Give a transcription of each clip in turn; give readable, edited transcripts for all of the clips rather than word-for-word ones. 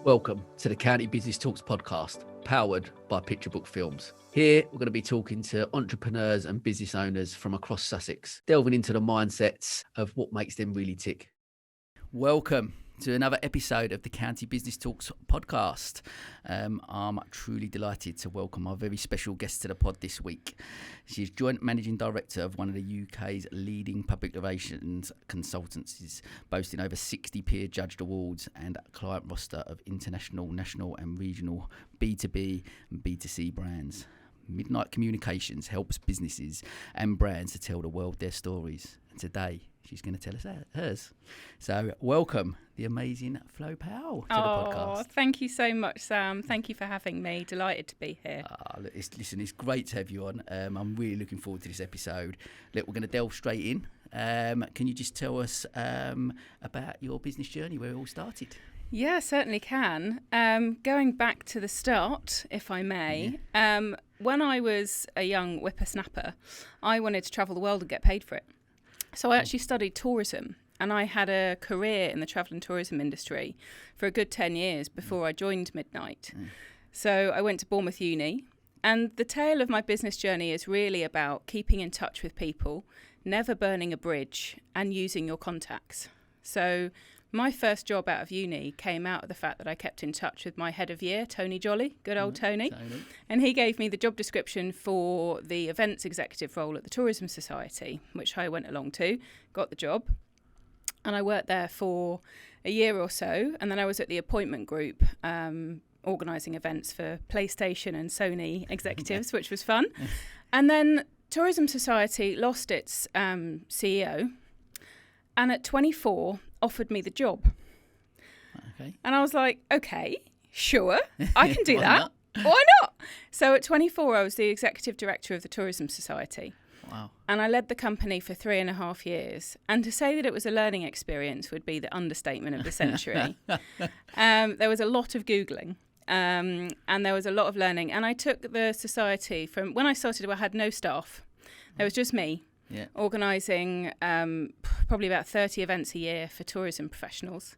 Welcome to the County Business Talks podcast, powered by Picture Book Films. Here, we're going to be talking to entrepreneurs and business owners from across Sussex, delving into the mindsets of what makes them really tick. Welcome to another episode of the County Business Talks podcast. I'm truly delighted to welcome our very special guest to the pod this week. She's Joint Managing Director of one of the UK's leading public relations consultancies, boasting over 60 peer-judged awards and a client roster of international, national and regional B2B and B2C brands. Midnight Communications helps businesses and brands to tell the world their stories. And today, she's going to tell us hers. So welcome the amazing Flo Powell to the podcast. Thank you so much, Sam. Thank you for having me. Delighted to be here. Listen, it's great to have you on. I'm really looking forward to this episode. Look, we're going to delve straight in. Can you just tell us about your business journey, where it all started? Yeah, certainly can. Going back to the start, if I may, when I was a young whippersnapper, I wanted to travel the world and get paid for it. So I actually studied tourism, and I had a career in the travel and tourism industry for a good 10 years before I joined Midnight. So I went to Bournemouth Uni, and the tale of my business journey is really about keeping in touch with people, never burning a bridge, and using your contacts. So my first job out of uni came out of the fact that I kept in touch with my head of year, Tony Jolly, good old Tony. And he gave me the job description for the events executive role at the Tourism Society, which I went along to, got the job. And I worked there for a year or so. And then I was at the appointment group, organising events for PlayStation and Sony executives, which was fun. And then Tourism Society lost its CEO. And at 24, offered me the job. Okay. And I was like, okay, sure, I can do that. Why not? So at 24, I was the executive director of the Tourism Society. Wow. And I led the company for 3.5 years. And to say that it was a learning experience would be the understatement of the century. There was a lot of Googling. And there was a lot of learning. And I took the society from when I started, I had no staff. There was just me. Yeah. Organising probably about 30 events a year for tourism professionals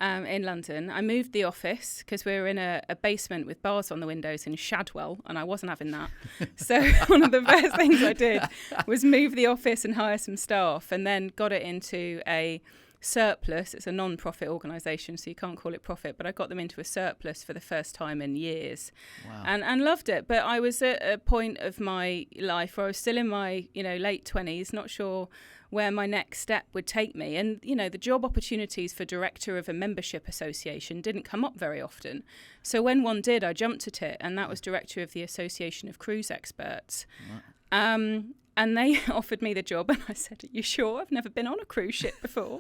in London. I moved the office because we were in a basement with bars on the windows in Shadwell, and I wasn't having that. So one of the first things I did was move the office and hire some staff, and then got it into a surplus. It's a non-profit organisation, so you can't call it profit, but I got them into a surplus for the first time in years. Wow. And loved it. But I was at a point of my life where I was still in my late 20s, not sure where my next step would take me. And the job opportunities for director of a membership association didn't come up very often. So when one did, I jumped at it, and that was director of the Association of Cruise Experts. Right. And they offered me the job, and I said, "Are you sure? I've never been on a cruise ship before."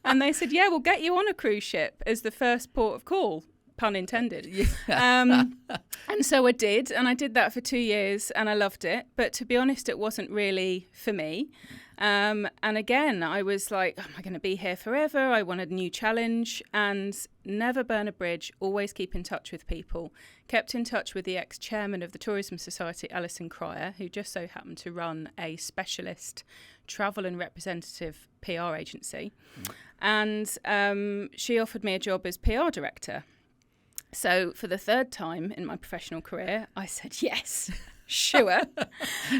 And they said, "Yeah, we'll get you on a cruise ship as the first port of call," pun intended. And so I did, and I did that for 2 years, and I loved it. But to be honest, it wasn't really for me. And again, I was like, am I going to be here forever? I wanted a new challenge, and never burn a bridge, always keep in touch with people. Kept in touch with the ex-chairman of the Tourism Society, Alison Cryer, who just so happened to run a specialist travel and representative PR agency. And she offered me a job as PR director. So for the third time in my professional career, I said yes. Sure.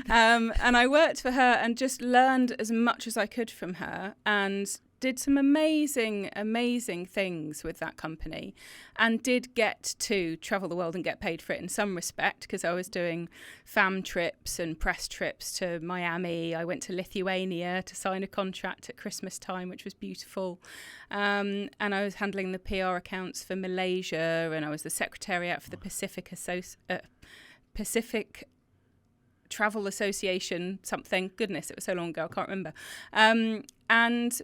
And I worked for her and just learned as much as I could from her, and did some amazing things with that company, and did get to travel the world and get paid for it in some respect, because I was doing fam trips and press trips to Miami. I went to Lithuania to sign a contract at Christmas time, which was beautiful. And I was handling the PR accounts for Malaysia, and I was the secretariat for the Pacific Travel Association something. Goodness, it was so long ago, I can't remember.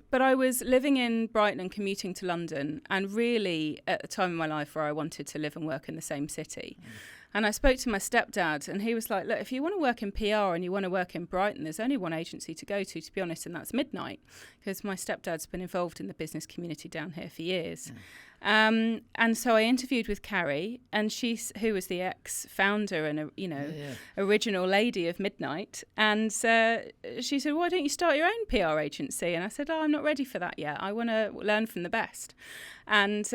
But I was living in Brighton and commuting to London, and really at the time in my life where I wanted to live and work in the same city. And I spoke to my stepdad, and he was like, look, if you want to work in PR and you want to work in Brighton, there's only one agency to go to be honest, and that's Midnight, because my stepdad's been involved in the business community down here for years. And so I interviewed with Carrie, and who was the ex-founder and original lady of Midnight, and she said, why don't you start your own PR agency? And I said, I'm not ready for that yet. I want to learn from the best. And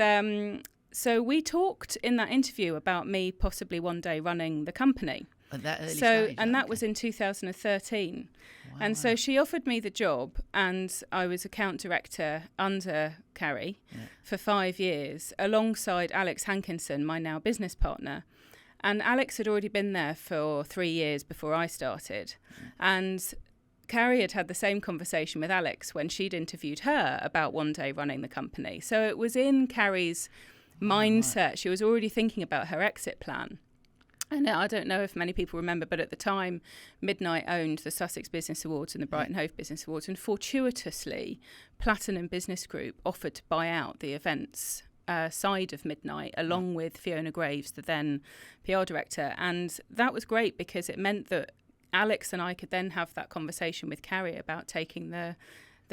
so we talked in that interview about me possibly one day running the company. At that early stage, and that was in 2013. Wow. And so she offered me the job, and I was account director under Carrie for 5 years, alongside Alex Hankinson, my now business partner. And Alex had already been there for 3 years before I started. And Carrie had the same conversation with Alex when she'd interviewed her about one day running the company. So it was in Carrie's mindset. She was already thinking about her exit plan. And I don't know if many people remember, but at the time, Midnight owned the Sussex Business Awards and the Brighton Hove Business Awards. And fortuitously, Platinum Business Group offered to buy out the events side of Midnight, along with Fiona Graves, the then PR director. And that was great because it meant that Alex and I could then have that conversation with Carrie about taking the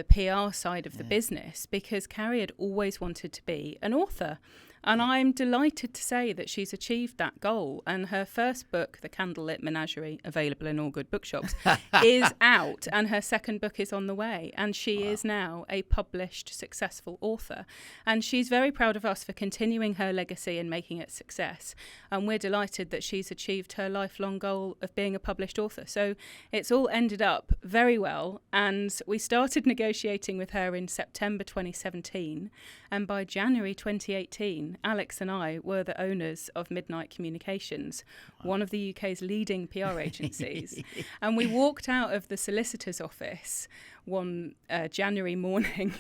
PR side of the business, because Carrie had always wanted to be an author. And I'm delighted to say that she's achieved that goal. And her first book, The Candlelit Menagerie, available in all good bookshops, is out. And her second book is on the way. And she is now a published, successful author. And she's very proud of us for continuing her legacy and making it a success. And we're delighted that she's achieved her lifelong goal of being a published author. So it's all ended up very well. And we started negotiating with her in September 2017. And by January 2018, Alex and I were the owners of Midnight Communications, one of the UK's leading PR agencies. And we walked out of the solicitor's office one January morning,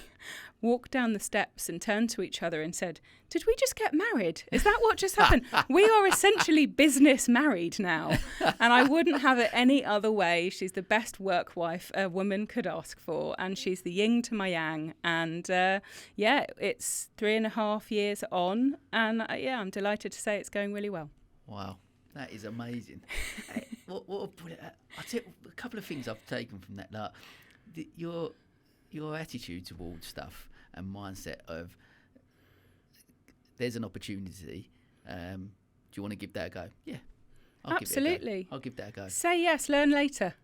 walked down the steps and turned to each other and said, "Did we just get married? Is that what just happened? We are essentially business married now." And I wouldn't have it any other way. She's the best work wife a woman could ask for. And she's the ying to my yang. And it's 3.5 years on. And I'm delighted to say it's going really well. Wow. That is amazing. I'll tell you a couple of things I've taken from that. Like, your attitude towards stuff and mindset of there's an opportunity. Do you want to give that a go? Yeah, absolutely. I'll give that a go. Say yes, learn later.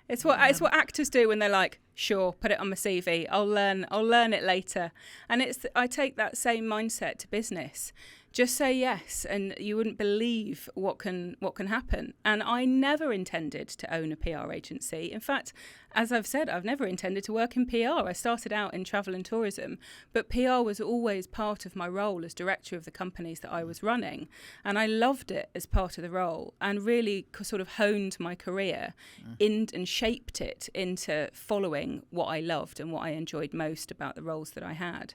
It's what actors do when they're like, sure, put it on my CV. I'll learn it later. And I take that same mindset to business. Just say yes, and you wouldn't believe what can happen. And I never intended to own a PR agency. In fact, as I've said, I've never intended to work in PR. I started out in travel and tourism, but PR was always part of my role as director of the companies that I was running. And I loved it as part of the role, and really sort of honed my career and shaped it into following what I loved and what I enjoyed most about the roles that I had.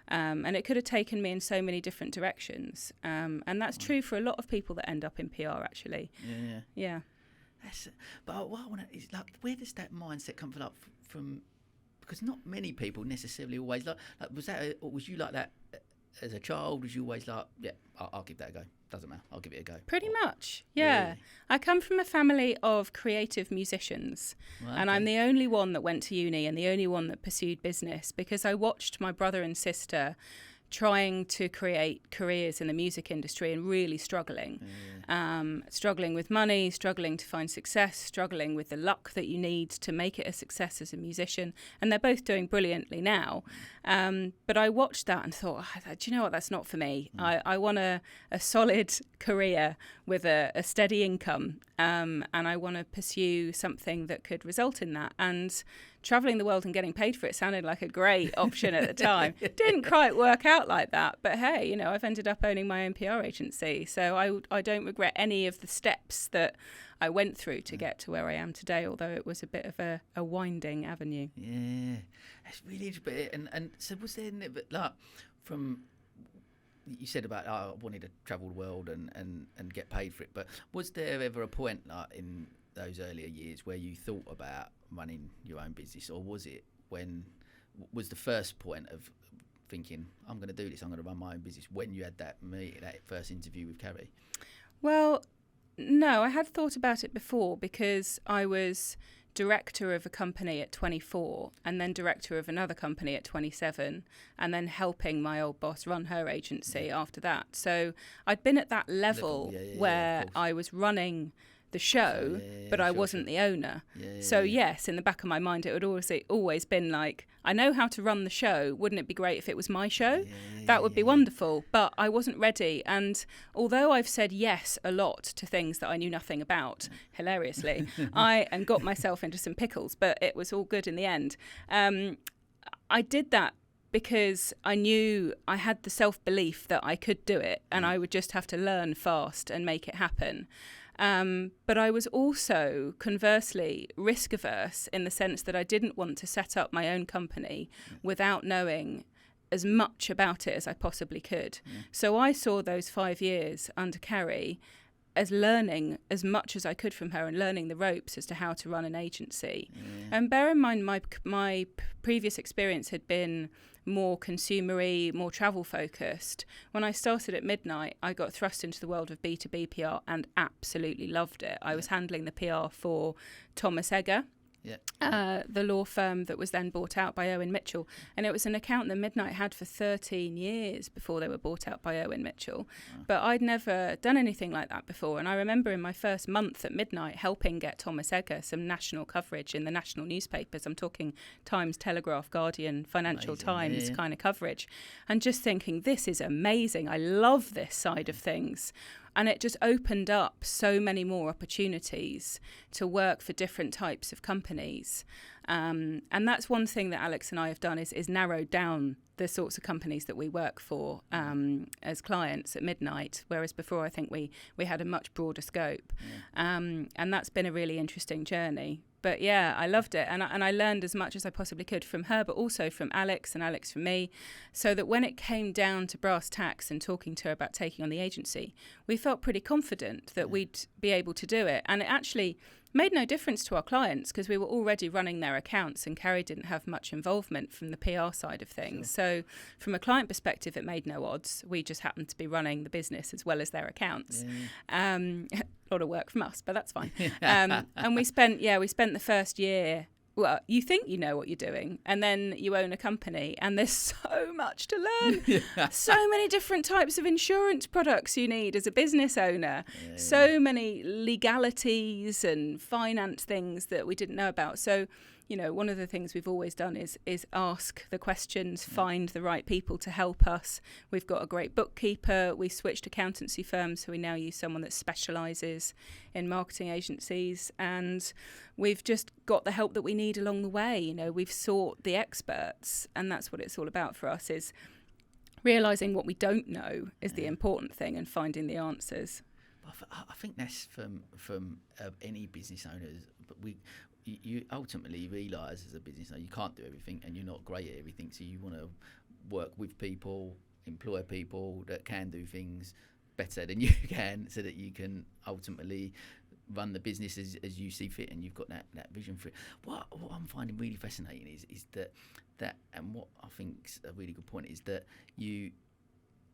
And it could have taken me in so many different directions. And that's true for a lot of people that end up in PR, actually. Yeah. But what I want to is, like, where does that mindset come from? Because not many people necessarily always like was you like that as a child? Was you always like, yeah, I'll give that a go? Doesn't matter, I'll give it a go. Pretty much, yeah. Really? I come from a family of creative musicians, and I'm the only one that went to uni and the only one that pursued business, because I watched my brother and sister trying to create careers in the music industry and really struggling. Struggling with money, struggling to find success, struggling with the luck that you need to make it a success as a musician. And they're both doing brilliantly now. But I watched that and thought, do you know what, that's not for me. I want a solid career with a steady income, and I want to pursue something that could result in that. And travelling the world and getting paid for it sounded like a great option at the time. Didn't quite work out like that, but hey, I've ended up owning my own PR agency, so I don't regret any of the steps that I went through to get to where I am today, although it was a bit of a winding avenue. Yeah, that's really interesting. And so was there, like, from, you said about, I wanted to travel the world and get paid for it, but was there ever a point, like, in those earlier years where you thought about running your own business, or was the first point of thinking, I'm going to do this, I'm going to run my own business, when you had that first interview with Carrie? Well, no, I had thought about it before, because I was director of a company at 24 and then director of another company at 27, and then helping my old boss run her agency after that. So I'd been at that level where I was running the show, but I wasn't the owner. So yes, in the back of my mind, it would always been like, I know how to run the show. Wouldn't it be great if it was my show? That would be wonderful. But I wasn't ready. And although I've said yes a lot to things that I knew nothing about, hilariously, and got myself into some pickles, but it was all good in the end. I did that because I knew I had the self-belief that I could do it, and I would just have to learn fast and make it happen. But I was also, conversely, risk averse in the sense that I didn't want to set up my own company without knowing as much about it as I possibly could. So I saw those 5 years under Carrie as learning as much as I could from her and learning the ropes as to how to run an agency. And bear in mind, my previous experience had been more consumery, more travel focused. When I started at Midnight, I got thrust into the world of B2B PR and absolutely loved it. I was handling the PR for Thomas Egger, the law firm that was then bought out by Owen Mitchell. And it was an account that Midnight had for 13 years before they were bought out by Owen Mitchell. But I'd never done anything like that before. And I remember in my first month at Midnight helping get Thomas Egger some national coverage in the national newspapers. I'm talking Times, Telegraph, Guardian, Financial Times kind of coverage. And just thinking, this is amazing. I love this side of things. And it just opened up so many more opportunities to work for different types of companies. And that's one thing that Alex and I have done is narrowed down the sorts of companies that we work for as clients at Midnight, whereas before I think we had a much broader scope. And that's been a really interesting journey. But yeah, I loved it. And I learned as much as I possibly could from her, but also from Alex and Alex from me, so that when it came down to brass tacks and talking to her about taking on the agency, we felt pretty confident that we'd be able to do it. And it actually made no difference to our clients because we were already running their accounts and Carrie didn't have much involvement from the PR side of things. So from a client perspective, it made no odds. We just happened to be running the business as well as their accounts. A lot of work from us, but that's fine. And we spent the first year, well, you think you know what you're doing, and then you own a company, and there's so much to learn. So many different types of insurance products you need as a business owner. So many legalities and finance things that we didn't know about. So, you know, one of the things we've always done is ask the questions, find the right people to help us. We've got a great bookkeeper. We switched accountancy firms, so we now use someone that specialises in marketing agencies. And we've just got the help that we need along the way. You know, we've sought the experts, and that's what it's all about for us, is realising what we don't know is the important thing and finding the answers. I think that's from any business owners, but you ultimately realise as a business owner you can't do everything and you're not great at everything, so you want to work with people, employ people that can do things better than you can, so that you can ultimately run the business as you see fit, and you've got that vision for it. What I'm finding really fascinating is that and what I think's a really good point is that you,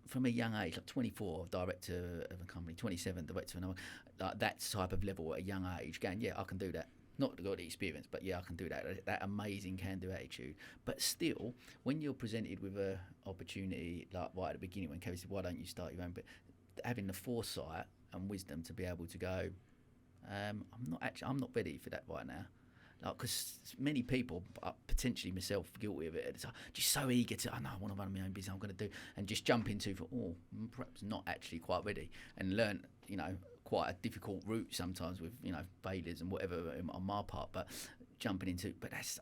from a young age, like 24, director of a company, 27, director of another, like that type of level at a young age, going, yeah, I can do that. Not got the experience, but yeah, I can do that. That amazing can-do attitude. But still, when you're presented with an opportunity, like right at the beginning when Kevin said, why don't you start your own? But having the foresight and wisdom to be able to go, I'm not ready for that right now. Like, because many people, potentially myself, guilty of it, it's just so eager to, I want to run my own business, I'm going to do, and just jump into, perhaps not actually quite ready, and learn, quite a difficult route sometimes with, failures and whatever on my part, but jumping into,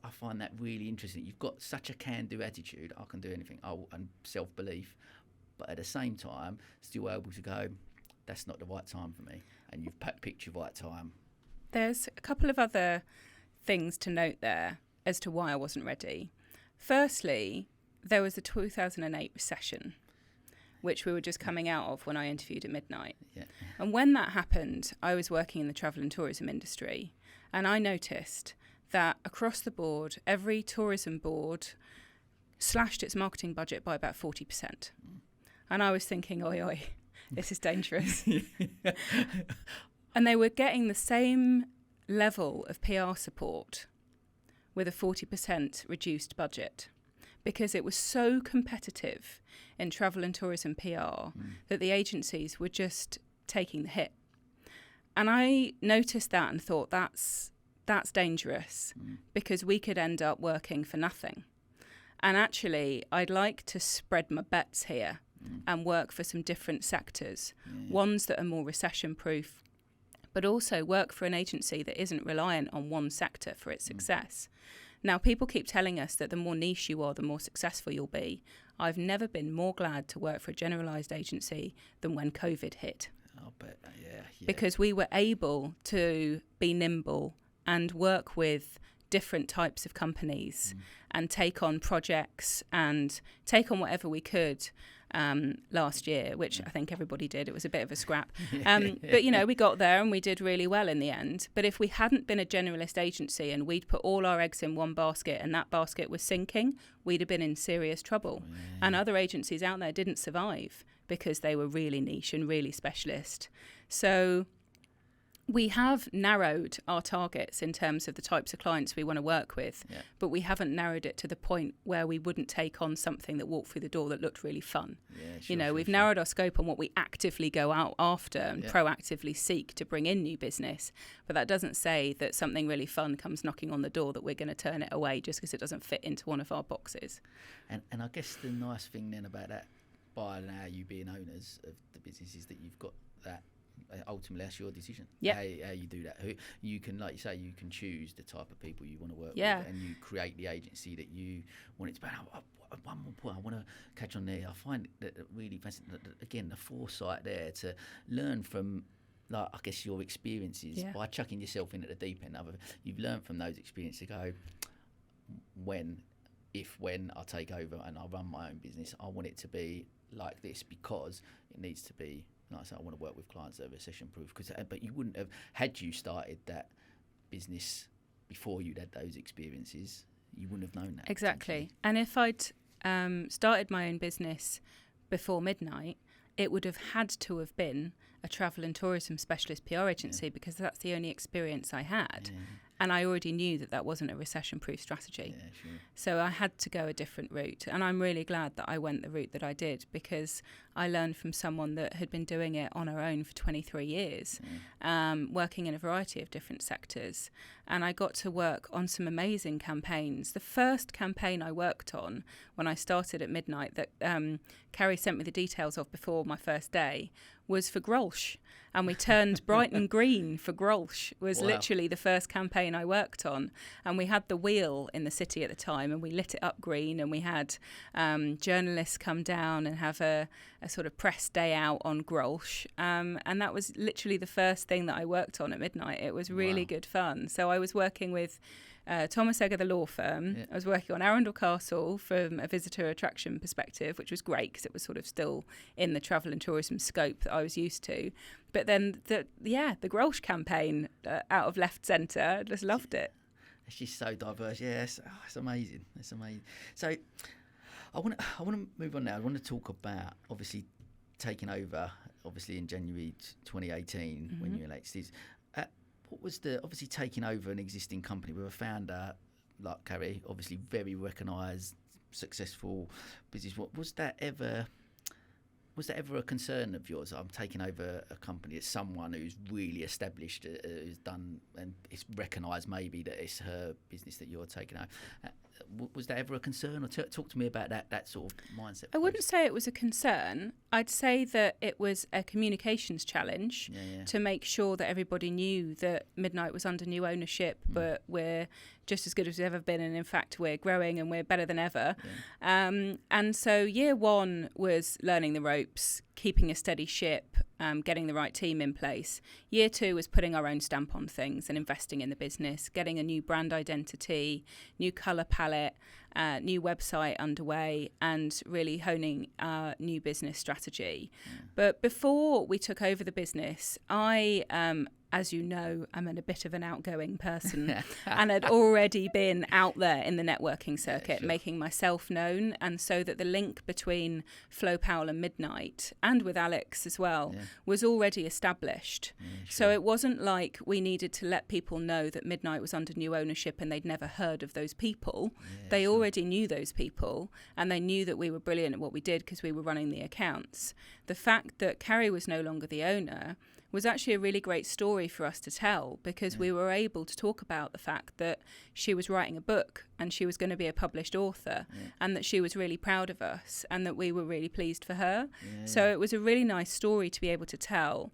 I find that really interesting. You've got such a can-do attitude, I can do anything, and self-belief, but at the same time, still able to go, that's not the right time for me, and you've picked your right time. There's a couple of other things to note there as to why I wasn't ready. Firstly, there was the 2008 recession, which we were just coming out of when I interviewed at Midnight. Yeah. And when that happened, I was working in the travel and tourism industry, and I noticed that across the board, every tourism board slashed its marketing budget by about 40%. And I was thinking, oi, this is dangerous. And they were getting the same level of PR support with a 40% reduced budget, because it was so competitive in travel and tourism PR that the agencies were just taking the hit. I noticed that and thought that's dangerous, because we could end up working for nothing. And actually, I'd like to spread my bets here and work for some different sectors, ones that are more recession-proof, but also work for an agency that isn't reliant on one sector for its success. Now, people keep telling us that the more niche you are, the more successful you'll be. I've never been more glad to work for a generalised agency than when COVID hit. I'll bet, yeah. Because we were able to be nimble and work with different types of companies and take on projects and take on whatever we could last year, which I think everybody did. It was a bit of a scrap. But, you know, we got there and we did really well in the end. But if we hadn't been a generalist agency and we'd put all our eggs in one basket and that basket was sinking, we'd have been in serious trouble. And other agencies out there didn't survive because they were really niche and really specialist. So we have narrowed our targets in terms of the types of clients we want to work with, but we haven't narrowed it to the point where we wouldn't take on something that walked through the door that looked really fun. We've narrowed our scope on what we actively go out after and proactively seek to bring in new business. But that doesn't say that something really fun comes knocking on the door that we're going to turn it away just because it doesn't fit into one of our boxes. And I guess the nice thing then about that, by now you being owners of the business, is that you've got that. Ultimately, that's your decision. How you do that. You can, like you say, you can choose the type of people you want to work with, and you create the agency that you want it to be. One more point I want to catch on there. I find that really fascinating. Again, the foresight there to learn from, like, I guess, your experiences by chucking yourself in at the deep end. You've learned from those experiences to go, when I take over and I run my own business, I want it to be like this because it needs to be. Like I say, I want to work with clients that are recession-proof. But you wouldn't have, had you started that business before you'd had those experiences, you wouldn't have known that. Exactly. And if I'd started my own business before midnight, it would have had to have been a travel and tourism specialist PR agency because that's the only experience I had. And I already knew that wasn't a recession-proof strategy. So I had to go a different route. And I'm really glad that I went the route that I did because I learned from someone that had been doing it on her own for 23 years, working in a variety of different sectors. And I got to work on some amazing campaigns. The first campaign I worked on when I started at midnight that Carrie sent me the details of before my first day was for Grolsch. And we turned Brighton green for Grolsch was literally the first campaign I worked on. And we had the wheel in the city at the time and we lit it up green and we had journalists come down and have a sort of press day out on Grolsch. And that was literally the first thing that I worked on at midnight. It was really good fun. So I was working with Thomas Egger, the law firm. I was working on Arundel Castle from a visitor attraction perspective, which was great because it was sort of still in the travel and tourism scope that I was used to. But then the Grolsch campaign out of left centre, I just loved it. It's just so diverse. It's amazing. It's amazing. So I want to move on now. I want to talk about obviously taking over, obviously in January 2018 when you elected. What was obviously taking over an existing company with a founder like Carrie, obviously very recognised, successful business. Was that ever a concern of yours? I'm taking over a company. It's someone who's really established, who's done, and it's recognised maybe that it's her business that you're taking over. Was that ever a concern? Or talk to me about that sort of mindset. I wouldn't say it was a concern. I'd say that it was a communications challenge to make sure that everybody knew that Midnight was under new ownership, but we're just as good as we've ever been, and in fact we're growing and we're better than ever. And so year one was learning the ropes, keeping a steady ship, getting the right team in place. Year two was putting our own stamp on things and investing in the business, getting a new brand identity, new colour palette, new website underway, and really honing our new business strategy. But before we took over the business, I as you know, I'm a bit of an outgoing person and had already been out there in the networking circuit, making myself known. And so that the link between Flo Powell and Midnight, and with Alex as well, was already established. So it wasn't like we needed to let people know that Midnight was under new ownership and they'd never heard of those people. They already knew those people and they knew that we were brilliant at what we did because we were running the accounts. The fact that Carrie was no longer the owner was actually a really great story for us to tell, because we were able to talk about the fact that she was writing a book and she was going to be a published author, and that she was really proud of us and that we were really pleased for her. So it was a really nice story to be able to tell.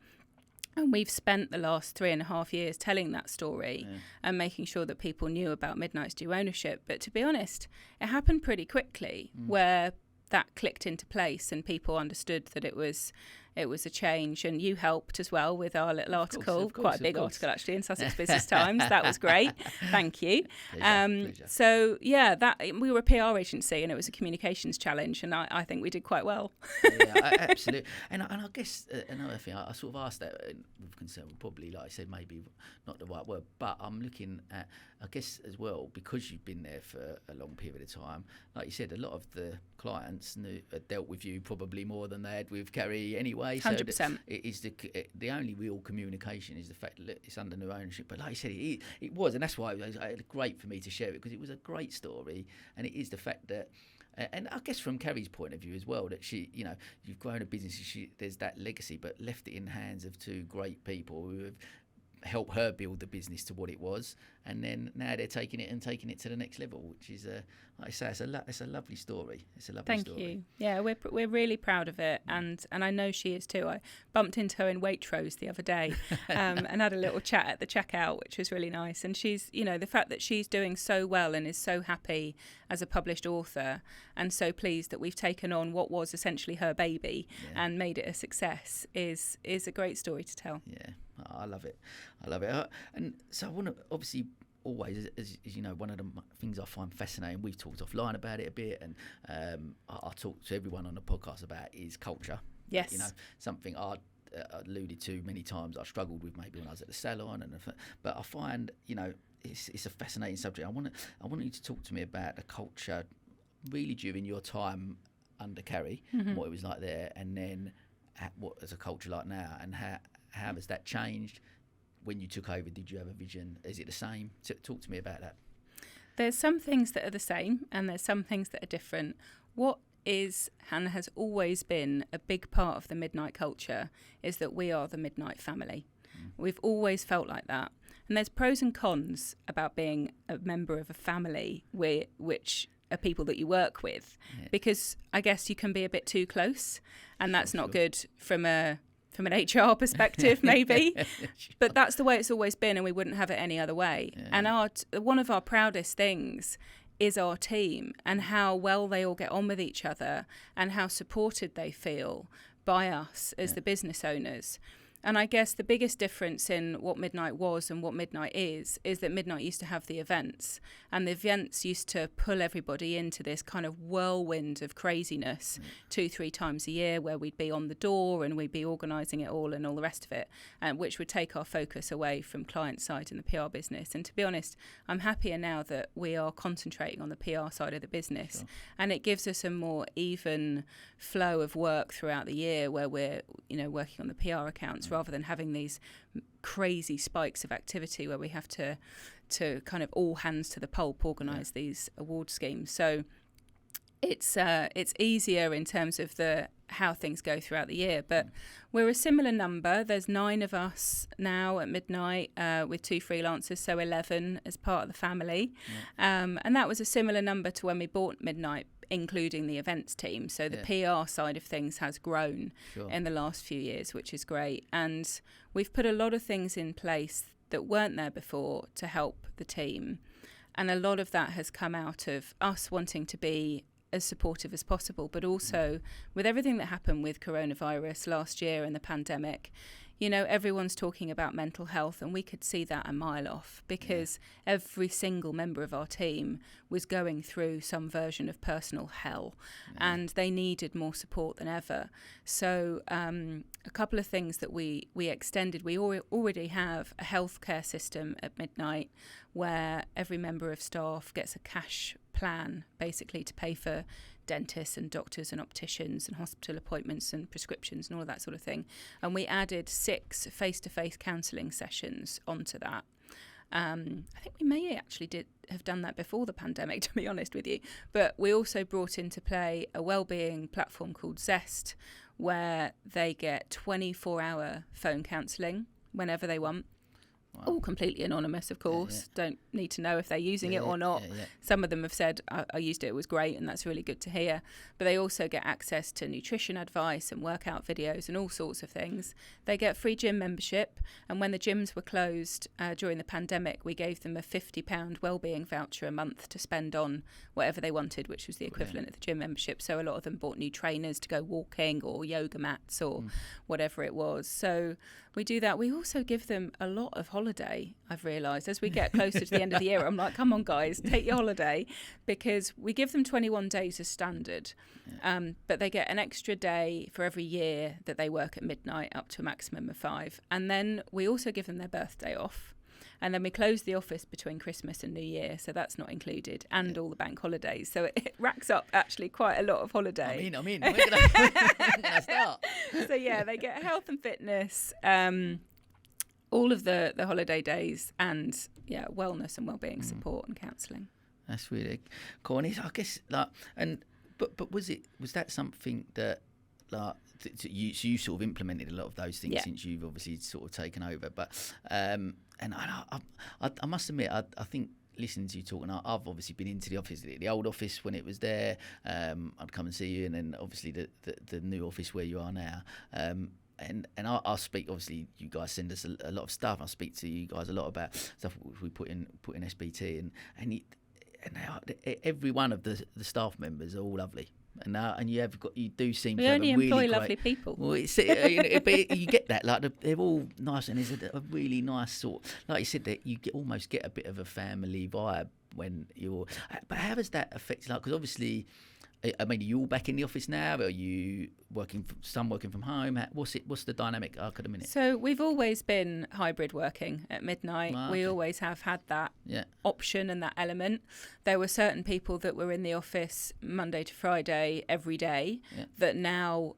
And we've spent the last 3.5 years telling that story and making sure that people knew about Midnight's Due Ownership. But to be honest, it happened pretty quickly, where that clicked into place and people understood that it was a change. And you helped as well with our little article, quite a big article actually in Sussex Business Times. That was great. Thank you. Pleasure. So that we were a PR agency and it was a communications challenge, and I think we did quite well. Absolutely. And I guess another thing, I sort of asked that with concern, probably, like I said, maybe not the right word, but I'm looking at, I guess as well, because you've been there for a long period of time, like you said, a lot of the clients dealt with you probably more than they had with Carrie anyway. 100%. So it is the only real communication is the fact that it's under new ownership. But like you said, it was, and that's why it was great for me to share it, because it was a great story, and it is the fact that, and I guess from Carrie's point of view as well, that she, you've grown a business, there's that legacy, but left it in the hands of two great people who have helped her build the business to what it was, and then now they're taking it to the next level, which is like I say, it's a lovely story. It's a lovely story. Thank you. Yeah, we're really proud of it, and I know she is too. I bumped into her in Waitrose the other day, and had a little chat at the checkout, which was really nice. And she's, the fact that she's doing so well and is so happy as a published author, and so pleased that we've taken on what was essentially her baby and made it a success is a great story to tell. Yeah, I love it. And so I want to obviously, always, as you know, one of the things I find fascinating, we've talked offline about it a bit, and I talk to everyone on the podcast about, is culture. Yes. Something I alluded to many times, I struggled with maybe when I was at the salon, but I find, it's a fascinating subject. I want you to talk to me about the culture really during your time under Carrie, what it was like there, and then what is a culture like now, and how has that changed? When you took over, did you have a vision? Is it the same? Talk to me about that. There's some things that are the same and there's some things that are different. What is and has always been a big part of the Midnight culture is that we are the Midnight family. We've always felt like that. And there's pros and cons about being a member of a family which are people that you work with, because I guess you can be a bit too close, and that's not good from an HR perspective, maybe. But that's the way it's always been, and we wouldn't have it any other way. And one of our proudest things is our team, and how well they all get on with each other, and how supported they feel by us as the business owners. And I guess the biggest difference in what Midnight was and what Midnight is that Midnight used to have the events, and the events used to pull everybody into this kind of whirlwind of craziness 2-3 times a year, where we'd be on the door and we'd be organising it all and all the rest of it, and which would take our focus away from client side and the PR business. And to be honest, I'm happier now that we are concentrating on the PR side of the business, and it gives us a more even flow of work throughout the year, where we're working on the PR accounts rather than having these crazy spikes of activity where we have to kind of all hands to the pulp organise these award schemes. So it's easier in terms of how things go throughout the year. But we're a similar number. There's 9 of us now at Midnight, with 2 freelancers, so 11 as part of the family. And that was a similar number to when we bought Midnight, including the events team. So the PR side of things has grown in the last few years, which is great. And we've put a lot of things in place that weren't there before to help the team. And a lot of that has come out of us wanting to be as supportive as possible, but also with everything that happened with coronavirus last year and the pandemic, everyone's talking about mental health, and we could see that a mile off, because every single member of our team was going through some version of personal hell, and they needed more support than ever. So a couple of things that we extended. We already have a healthcare system at Midnight where every member of staff gets a cash plan, basically, to pay for dentists and doctors and opticians and hospital appointments and prescriptions and all of that sort of thing. And we added 6 face-to-face counselling sessions onto that. I think we may actually have done that before the pandemic, to be honest with you. But we also brought into play a wellbeing platform called Zest, where they get 24-hour phone counselling whenever they want. Wow. All completely anonymous, of course. Don't need to know if they're using it or not. Some of them have said, I used it, it was great, and that's really good to hear. But they also get access to nutrition advice and workout videos and all sorts of things. They get free gym membership, and when the gyms were closed during the pandemic, we gave them a £50 wellbeing voucher a month to spend on whatever they wanted, which was the equivalent of the gym membership. So a lot of them bought new trainers to go walking or yoga mats or whatever it was. So we do that. We also give them a lot of holiday, I've realised. As we get closer to the end of the year, I'm like, come on, guys, take your holiday, because we give them 21 days as standard. But they get an extra day for every year that they work at midnight, up to a maximum of 5. And then we also give them their birthday off. And then we close the office between Christmas and New Year, so that's not included, and all the bank holidays. So it racks up actually quite a lot of holiday. I'm in. We're gonna start. So yeah, they get health and fitness, all of the holiday days, and wellness and wellbeing support and counselling. That's really cool. And I guess but was that something that you sort of implemented a lot of those things since you've obviously sort of taken over? But and I must admit, I think listening to you talk, and I've obviously been into the office, the old office when it was there. I'd come and see you, and then obviously the new office where you are now. And I'll speak. Obviously, you guys send us a lot of stuff. I speak to you guys a lot about stuff we put in SBT, and every one of the staff members are all lovely. And you do seem to have a really employ lovely people. Well, you get that, like they're all nice, and there's a really nice sort, like you said, that you almost get a bit of a family vibe when you're. But how does that affect? Like, because obviously, I mean, are you all back in the office now? Are you working from home? What's the dynamic at the minute? So we've always been hybrid working at midnight. We always have had that option and that element. There were certain people that were in the office Monday to Friday every day that now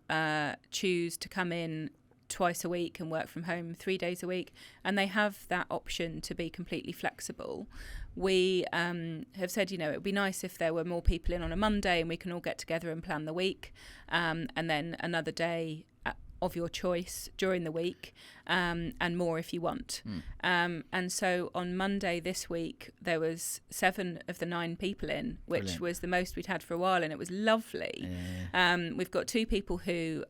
choose to come in twice a week and work from home 3 days a week, and they have that option to be completely flexible. We have said, it would be nice if there were more people in on a Monday and we can all get together and plan the week, and then another day of your choice during the week, and more if you want. And so on Monday this week, there was 7 of the 9 people in, which Brilliant. Was the most we'd had for a while, and it was lovely. We've got 2 people who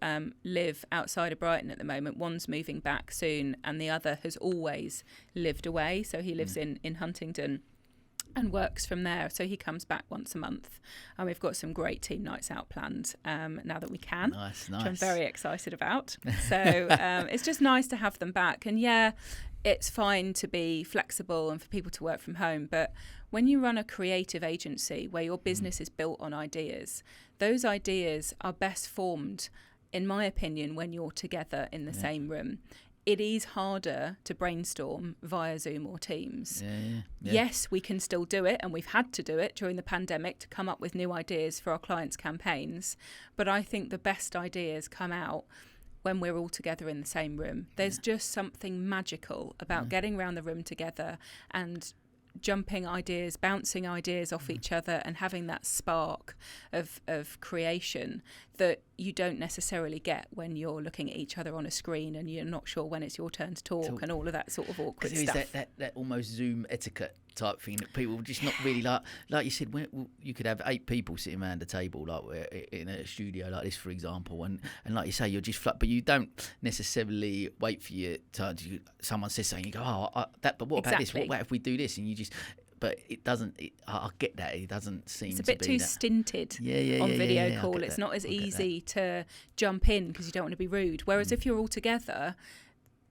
live outside of Brighton at the moment. One's moving back soon, and the other has always lived away. So he lives in Huntingdon and works from there, so he comes back once a month, and we've got some great team nights out planned now that we can, nice. Which I'm very excited about. So it's just nice to have them back, and it's fine to be flexible and for people to work from home, but when you run a creative agency where your business is built on ideas, those ideas are best formed, in my opinion, when you're together in the same room. It is harder to brainstorm via Zoom or Teams. Yes, we can still do it, and we've had to do it during the pandemic to come up with new ideas for our clients' campaigns. But I think the best ideas come out when we're all together in the same room. There's just something magical about getting around the room together and jumping ideas, bouncing ideas off each other, and having that spark of creation that you don't necessarily get when you're looking at each other on a screen and you're not sure when it's your turn to talk and all of that sort of awkward stuff. There is that almost Zoom etiquette type thing that people just not really like you said, you could have 8 people sitting around a table like in a studio like this, for example, and like you say, you're just but you don't necessarily wait for your turn. Someone says something, you go, but what about this? What if we do this? And you just, but it doesn't. I get that it doesn't seem. It's a bit too stinted on video call. It's not as easy to jump in because you don't want to be rude. Whereas if you're all together,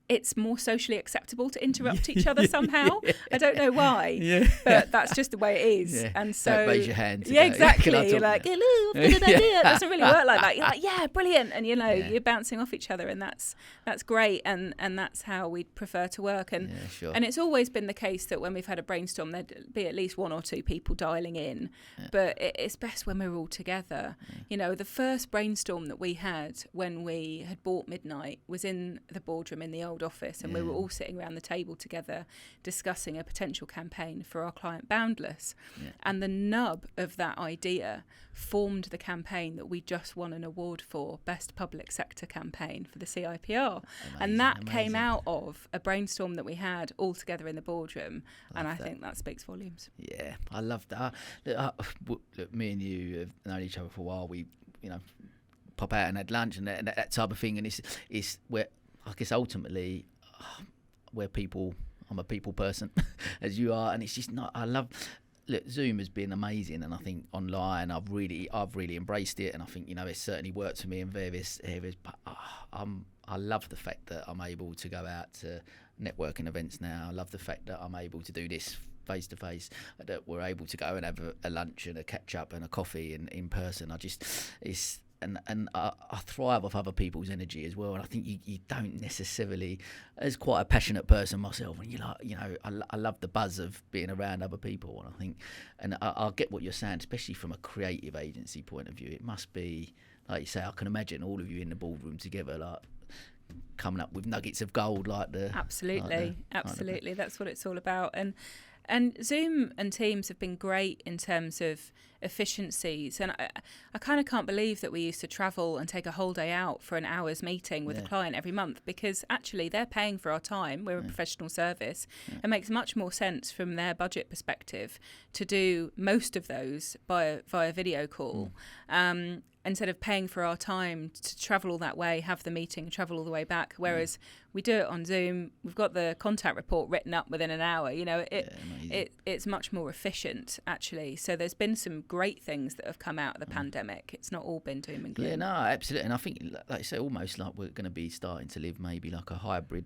it's more socially acceptable to interrupt each other somehow. I don't know why, but that's just the way it is. And so, don't raise your hand. Exactly. You're like, hello, I've got an idea. It doesn't really work like that. You're like, yeah, brilliant, and you're bouncing off each other, and that's great, and that's how we prefer to work. And and it's always been the case that when we've had a brainstorm, there'd be at least 1 or 2 people dialing in, but it's best when we're all together. The first brainstorm that we had when we had bought Midnight was in the boardroom in the old old office, and we were all sitting around the table together discussing a potential campaign for our client Boundless. And the nub of that idea formed the campaign that we just won an award for, Best Public Sector Campaign for the CIPR. And that came out of a brainstorm that we had all together in the boardroom. And I think that speaks volumes. Yeah, I love that. Look, me and you have known each other for a while. We, pop out and had lunch and that type of thing. And it's where, I guess, ultimately, where I'm a people person, as you are. And it's just not, look, Zoom has been amazing, and I think online I've really embraced it, and I think it's certainly worked for me in various areas. But I love the fact that I'm able to go out to networking events now. I love the fact that I'm able to do this face to face, that we're able to go and have a lunch and a catch up and a coffee in person. And I thrive off other people's energy as well. And I think you don't necessarily, as quite a passionate person myself, and I love the buzz of being around other people. And I think, and I get what you're saying, especially from a creative agency point of view. It must be, like you say, I can imagine all of you in the boardroom together, like coming up with nuggets of gold, like the absolutely. That's what it's all about. And Zoom and Teams have been great in terms of efficiencies. And I kind of can't believe that we used to travel and take a whole day out for an hour's meeting with a client every month, because actually they're paying for our time. We're a professional service. It makes much more sense from their budget perspective to do most of those via video call. Instead of paying for our time to travel all that way, have the meeting, travel all the way back. Whereas we do it on Zoom, we've got the contact report written up within an hour. It's much more efficient, actually. So there's been some great things that have come out of the pandemic. It's not all been doom and gloom. Yeah, no, absolutely. And I think, like you say, almost like we're going to be starting to live maybe like a hybrid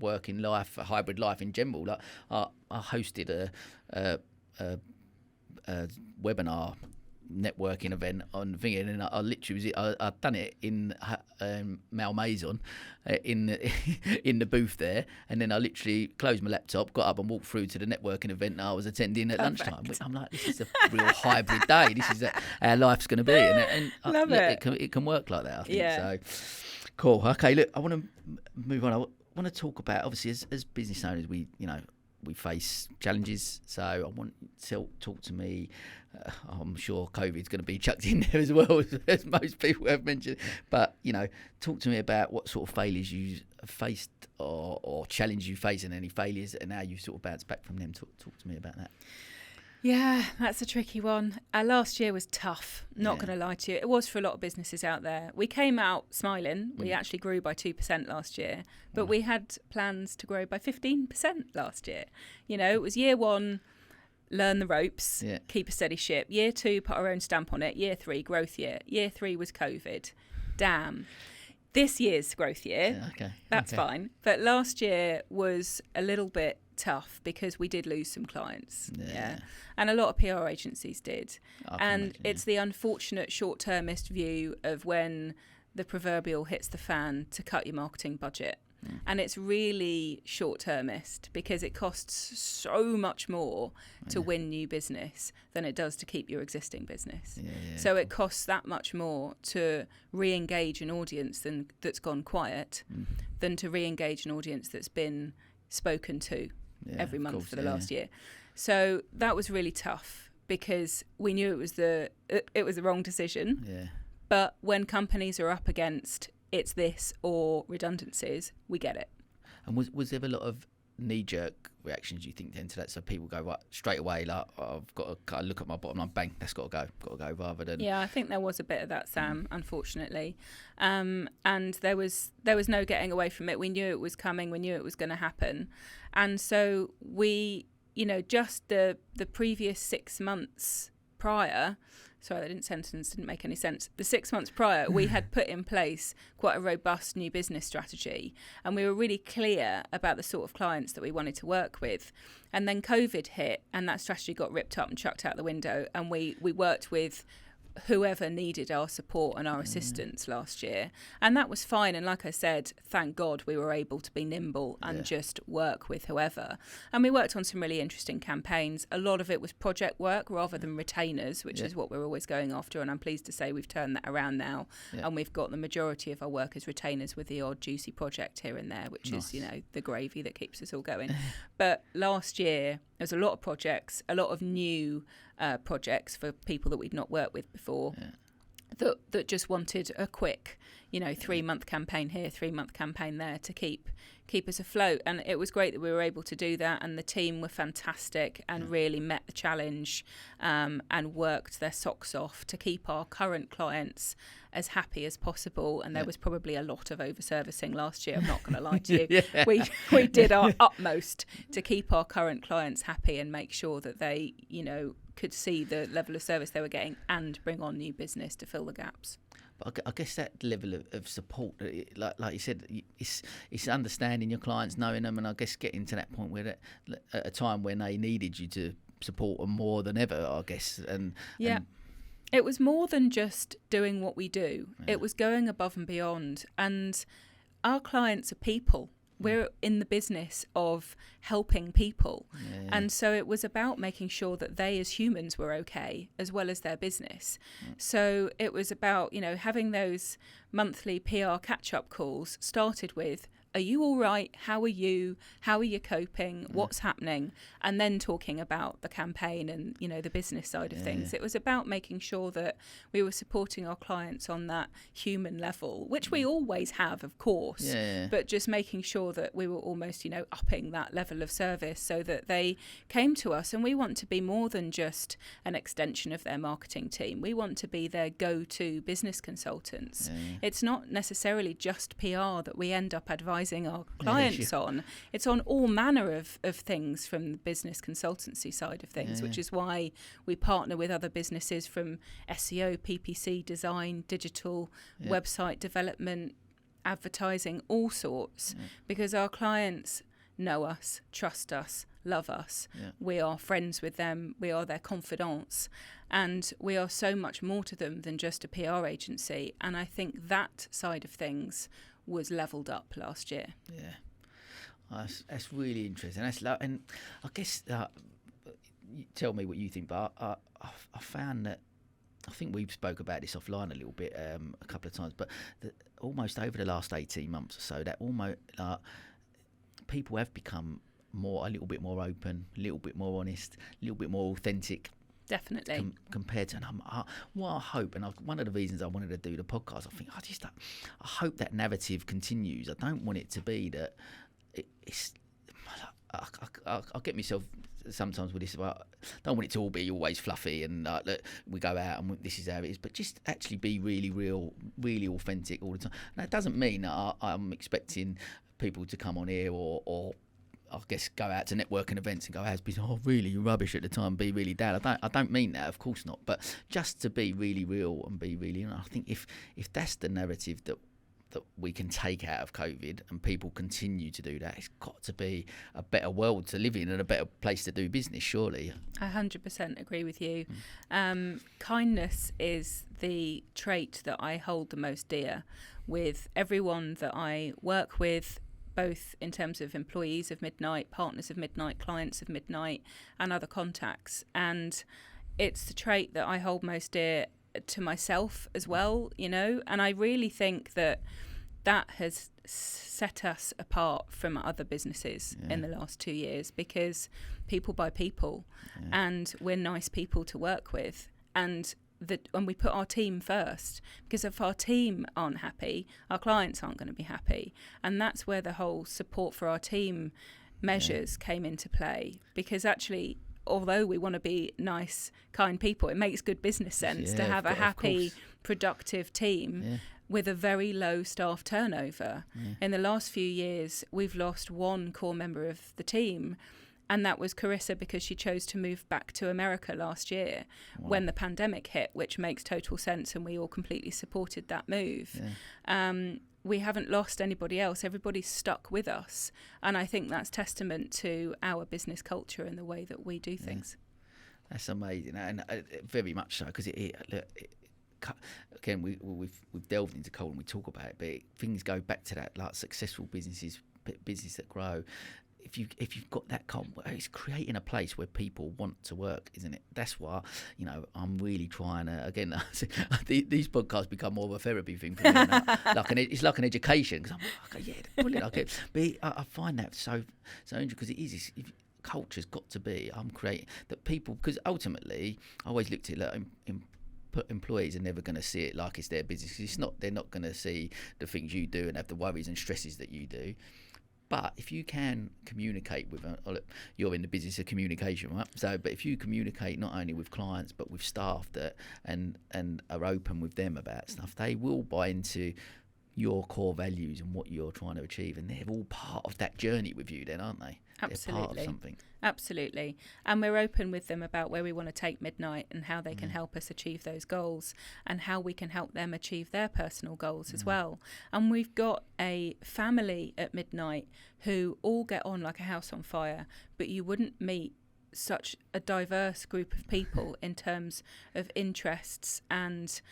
working life, a hybrid life in general. Like I hosted a webinar networking event on thinking, and I literally I'd done it in Malmaison in the booth there, and then I literally closed my laptop, got up and walked through to the networking event that I was attending at lunchtime. I'm like, this is a real hybrid day. This is how life's going to be, and Love it. It can work like that, I think. So cool. Okay, look, I want to move on. I want to talk about, obviously, as business owners, we face challenges. So I want to talk to me. I'm sure COVID's going to be chucked in there as well, as most people have mentioned. But, talk to me about what sort of failures you faced or challenges you face, and any failures, and how you sort of bounce back from them. Talk to me about that. Yeah, that's a tricky one. Last year was tough, not going to lie to you. It was for a lot of businesses out there. We came out smiling. We actually grew by 2% last year, but we had plans to grow by 15% last year. It was year one, learn the ropes, keep a steady ship. Year two, put our own stamp on it. Year three, growth year. Year three was COVID. Damn. This year's growth year, that's fine. But last year was a little bit tough because we did lose some clients. And a lot of PR agencies did. And it's the unfortunate short-termist view of when the proverbial hits the fan to cut your marketing budget. And it's really short-termist because it costs so much more to win new business than it does to keep your existing business. So it costs that much more to re-engage an audience that's gone quiet than to re-engage an audience that's been spoken to every month for the last year. So that was really tough because we knew it was the wrong decision. But when companies are up against it's this or redundancies, we get it. And was there a lot of knee-jerk reactions, you think, then to that? So people go, right, straight away, like, I've got to look at my bottom line, bang, that's got to go, rather than... Yeah, I think there was a bit of that, Sam, unfortunately. And there was no getting away from it. We knew it was coming. We knew it was going to happen. And so we, just the previous 6 months prior... Sorry, that sentence didn't make any sense. The 6 months prior, we had put in place quite a robust new business strategy, and we were really clear about the sort of clients that we wanted to work with. And then COVID hit, and that strategy got ripped up and chucked out the window, and we worked with whoever needed our support and our assistance last year. And that was fine. And like I said, thank God we were able to be nimble and just work with whoever. And we worked on some really interesting campaigns. A lot of it was project work rather than retainers, which is what we're always going after. And I'm pleased to say we've turned that around now. And we've got the majority of our work as retainers, with the odd juicy project here and there, which is, the gravy that keeps us all going. But last year, there was a lot of projects, a lot of new projects for people that we'd not worked with before, that just wanted a quick, 3-month campaign here, 3-month campaign there to keep us afloat. And it was great that we were able to do that, and the team were fantastic and really met the challenge and worked their socks off to keep our current clients as happy as possible. And there was probably a lot of over-servicing last year, I'm not going to lie to you. We did our utmost to keep our current clients happy and make sure that they, could see the level of service they were getting and bring on new business to fill the gaps. But I guess that level of support, like you said, it's understanding your clients, knowing them, and I guess getting to that point where at a time when they needed you to support them more than ever, I guess. And it was more than just doing what we do. It was going above and beyond. And our clients are people. We're in the business of helping people. And so it was about making sure that they as humans were okay, as well as their business. So it was about, having those monthly PR catch-up calls started with, are you all right? How are you? How are you coping? What's happening? And then talking about the campaign and, the business side of things. It was about making sure that we were supporting our clients on that human level, which we always have, of course, but just making sure that we were almost, upping that level of service so that they came to us. And we want to be more than just an extension of their marketing team. We want to be their go-to business consultants. It's not necessarily just PR that we end up advising our clients on. It's on all manner of things from the business consultancy side of things, which is why we partner with other businesses from SEO, PPC, design, digital, website development, advertising, all sorts, because our clients know us, trust us, love us. We are friends with them. We are their confidants. And we are so much more to them than just a PR agency. And I think that side of things was levelled up last year. That's really interesting. And I guess you tell me what you think, but I found that, I think we've spoke about this offline a little bit a couple of times, but almost over the last 18 months or so, that almost people have become a little bit more open, a little bit more honest, a little bit more authentic. Definitely. Compared to, and what I hope, and one of the reasons I wanted to do the podcast, I think I hope that narrative continues. I don't want it to be that it's. I'll get myself sometimes with this. I don't want it to all be always fluffy and look, we go out and this is how it is, but just actually be really real, really authentic all the time. And that doesn't mean that I'm expecting people to come on here or I guess go out to networking events and go, "Has been really rubbish at the time, be really down." I don't mean that, of course not. But just to be really real and be really, I think if that's the narrative that we can take out of COVID and people continue to do that, it's got to be a better world to live in and a better place to do business, surely. I 100% agree with you. Kindness is the trait that I hold the most dear with everyone that I work with, both in terms of employees of Midnight, partners of Midnight, clients of Midnight, and other contacts. And it's the trait that I hold most dear to myself as well, and I really think that has set us apart from other businesses in the last 2 years, because people buy people, and we're nice people to work with, and we put our team first, because if our team aren't happy, our clients aren't going to be happy. And that's where the whole support for our team measures came into play, because actually, although we want to be nice, kind people, it makes good business sense to have a happy, productive team with a very low staff turnover. In the last few years, we've lost one core member of the team, and that was Carissa, because she chose to move back to America last year when the pandemic hit, which makes total sense, and we all completely supported that move. We haven't lost anybody else. Everybody's stuck with us. And I think that's testament to our business culture and the way that we do things. That's amazing. And very much so, because again, we've delved into coal and we talk about it, but things go back to that, like successful businesses that grow. If you've got that it's creating a place where people want to work, isn't it? That's why, I'm really trying to, again, these podcasts become more of a therapy thing for me. It's like an education, because I'm like, okay, yeah, brilliant. Okay. But I find that so interesting, because it is, culture's got to be, I'm creating that people, because ultimately, I always looked at it like, employees are never going to see it like it's their business. They're not going to see the things you do and have the worries and stresses that you do. But if you can communicate with, you're in the business of communication, right? So, but if you communicate not only with clients but with staff and are open with them about stuff, they will buy into your core values and what you're trying to achieve, and they're all part of that journey with you, then, aren't they? Absolutely. They're part of something. Absolutely. And we're open with them about where we want to take Midnight and how they can help us achieve those goals, and how we can help them achieve their personal goals as well. And we've got a family at Midnight who all get on like a house on fire, but you wouldn't meet such a diverse group of people in terms of interests and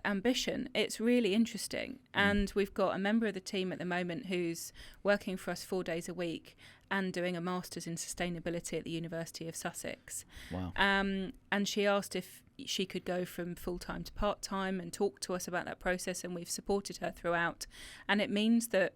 ambition. It's really interesting. And we've got a member of the team at the moment who's working for us 4 days a week and doing a master's in sustainability at the University of Sussex. Wow. And she asked if she could go from full-time to part-time and talk to us about that process, and we've supported her throughout. And it means that,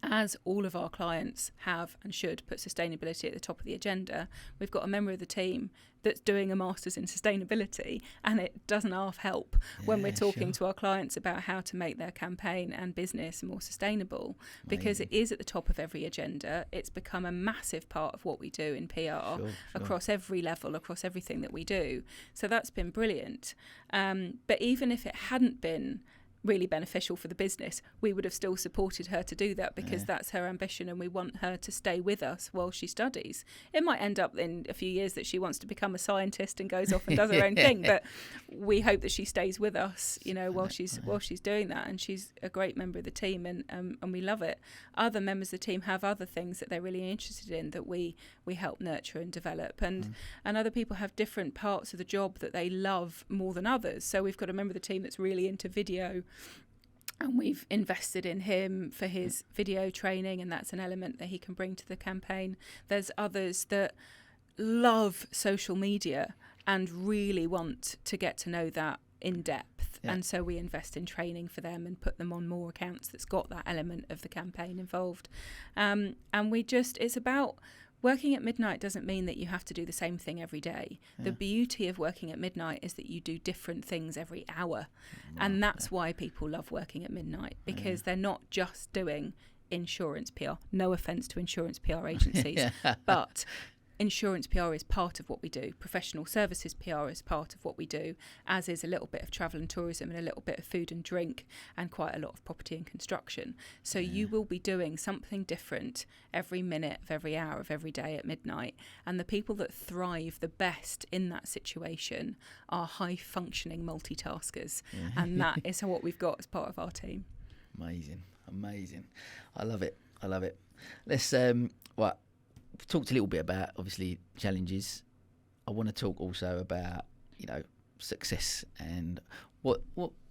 as all of our clients have and should put sustainability at the top of the agenda, we've got a member of the team that's doing a master's in sustainability, and it doesn't half help when we're talking to our clients about how to make their campaign and business more sustainable. Amazing. Because it is at the top of every agenda. It's become a massive part of what we do in PR across every level, across everything that we do. So that's been brilliant. But even if it hadn't been really beneficial for the business, we would have still supported her to do that, because that's her ambition, and we want her to stay with us while she studies. It might end up in a few years that she wants to become a scientist and goes off and does her own thing, but we hope that she stays with us, while she's doing that. And she's a great member of the team, and we love it. Other members of the team have other things that they're really interested in that we help nurture and develop, and other people have different parts of the job that they love more than others. So we've got a member of the team that's really into video, and we've invested in him for his video training, and that's an element that he can bring to the campaign. There's others that love social media and really want to get to know that in depth, and so we invest in training for them and put them on more accounts that's got that element of the campaign involved. And it's about working at Midnight doesn't mean that you have to do the same thing every day. The beauty of working at Midnight is that you do different things every hour. And that's why people love working at Midnight, because they're not just doing insurance PR. No offence to insurance PR agencies, but insurance PR is part of what we do. Professional services PR is part of what we do, as is a little bit of travel and tourism and a little bit of food and drink and quite a lot of property and construction. So you will be doing something different every minute of every hour of every day at Midnight. And the people that thrive the best in that situation are high-functioning multitaskers. And that is what we've got as part of our team. Amazing. I love it. Let's we've talked a little bit about, obviously, challenges. I want to talk also about, success, and what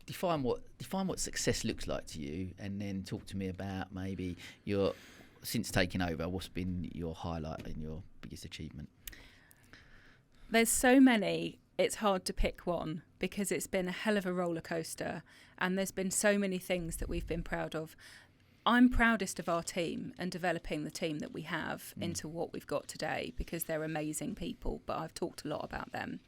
define what success looks like to you, and then talk to me about maybe since taking over, what's been your highlight and your biggest achievement. There's so many, it's hard to pick one, because it's been a hell of a roller coaster, and there's been so many things that we've been proud of. I'm proudest of our team and developing the team that we have into what we've got today, because they're amazing people, but I've talked a lot about them.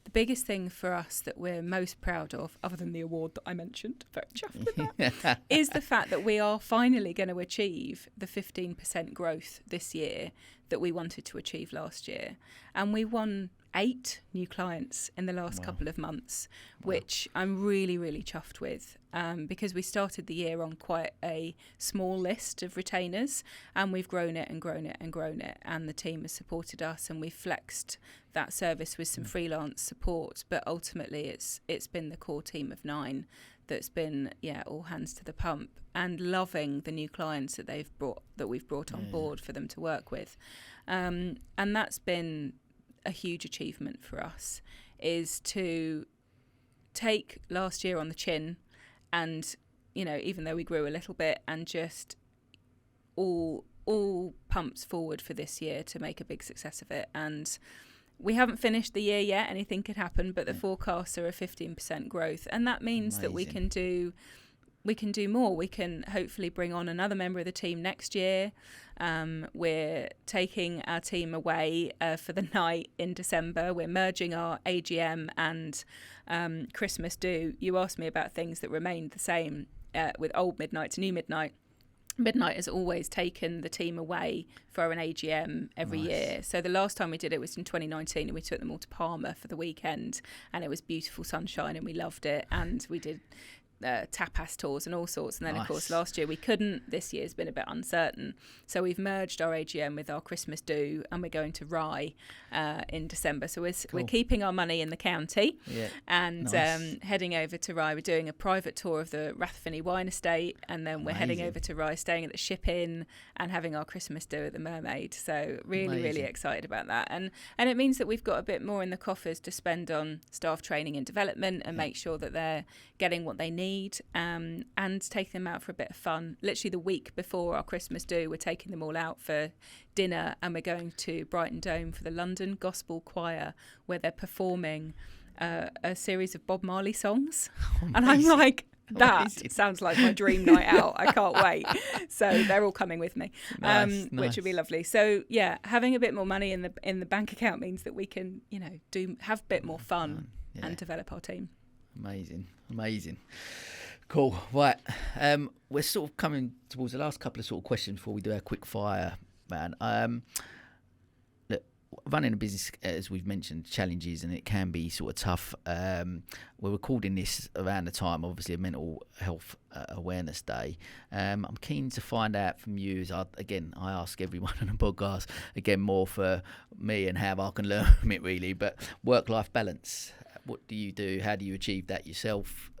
The biggest thing for us that we're most proud of, other than the award that I mentioned, very chuffed with that, is the fact that we are finally going to achieve the 15% growth this year that we wanted to achieve last year. And we won 8 new clients in the last couple of months, which I'm really, really chuffed with, because we started the year on quite a small list of retainers, and we've grown it and grown it and grown it, and the team has supported us, and we've flexed that service with some freelance support, but ultimately it's been the core team of 9 that's been all hands to the pump, and loving the new clients that we've brought on board for them to work with, and that's been a huge achievement for us, is to take last year on the chin and, you know, even though we grew a little bit, and just all pumps forward for this year to make a big success of it. And we haven't finished the year yet. Anything could happen, but the forecasts are a 15% growth. And that means that we can do more. We can hopefully bring on another member of the team next year. We're taking our team away for the night in December. We're merging our AGM and Christmas do. You asked me about things that remained the same with old Midnight to new Midnight. Midnight has always taken the team away for an AGM every year. So the last time we did it was in 2019, and we took them all to Palma for the weekend, and it was beautiful sunshine and we loved it. And we did tapas tours and all sorts. And then, of course, last year we couldn't. This year's been a bit uncertain. So we've merged our AGM with our Christmas do, and we're going to Rye in December. So we're keeping our money in the county and heading over to Rye. We're doing a private tour of the Rathfinny wine estate, and then we're heading over to Rye, staying at the Ship Inn and having our Christmas do at the Mermaid. So really excited about that. And it means that we've got a bit more in the coffers to spend on staff training and development, and make sure that they're getting what they need, and taking them out for a bit of fun. Literally the week before our Christmas do, we're taking them all out for dinner, and we're going to Brighton Dome for the London Gospel Choir, where they're performing a series of Bob Marley songs. And I'm like, that sounds like my dream night out. I can't wait. So they're all coming with me, which would be lovely. So yeah, having a bit more money in the bank account means that we can, you know, have a bit more fun and develop our team. Amazing. Cool. Right. We're sort of coming towards the last couple of sort of questions before we do our quick fire, man. Look, running a business, as we've mentioned, challenges, and it can be sort of tough. We're recording this around the time, obviously, of Mental Health Awareness Day. I'm keen to find out from you, as I ask everyone on the podcast, again, more for me and how I can learn from it, really, but work-life balance. What do you do? How do you achieve that yourself?